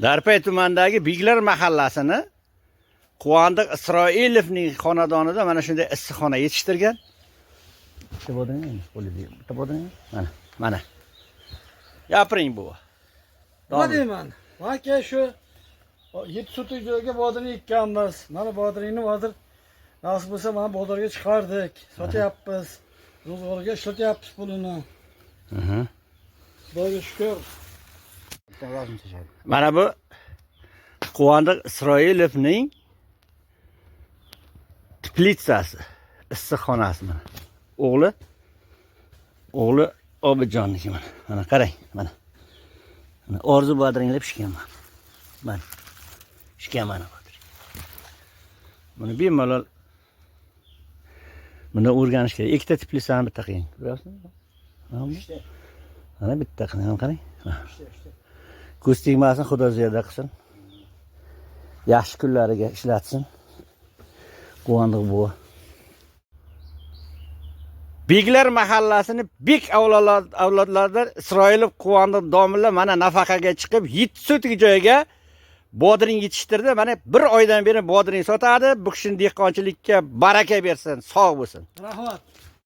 Darpay tumanidagi Biglar mahallasini Quvondiq Isroilovning xonadonida mana shunday issiqxona yetishtirgan. Bitta bodring, bitta bodring. Mana. Gapiring bu. Nima deyman? Maka shu 7 sotik joyga bodring ekkanmiz. Mana bodringni hozir nasib bo'lsa mana bozorga chiqardik. Sotyapmiz. Ro'zg'orga ishlatyapmiz pulini. Xudoga shukr. Mana bu Quvondiq Isroilovning teplitsasi, issiqxonasi mana. O'g'li Obidjonniki mana. Mana qarang, mana. Mana orzu bodringlar pishgan mana. Mana. Pishgan mana bodring. Buni bemalol buni o'rganish kerak. Ikkita teplitsani bitta qiling. Ko'ryapsizmi? Mana bitta qiling, qarang. Ko'z tegmasin, Xudo ziyoda qilsin. Yaxshi kunlariga ishlatsin. Quvondiq buva. Biglar mahallasini bek avlodlardan Isroilov Quvondiq domilla mana nafaqaga chiqib 7 sotik joyga bodring yetishtirdi. Mana 1 oydan beri bodring sotadi. Bu kishining dehqonchilikka baraka bersin, sog' bo'lsin. Rahmat.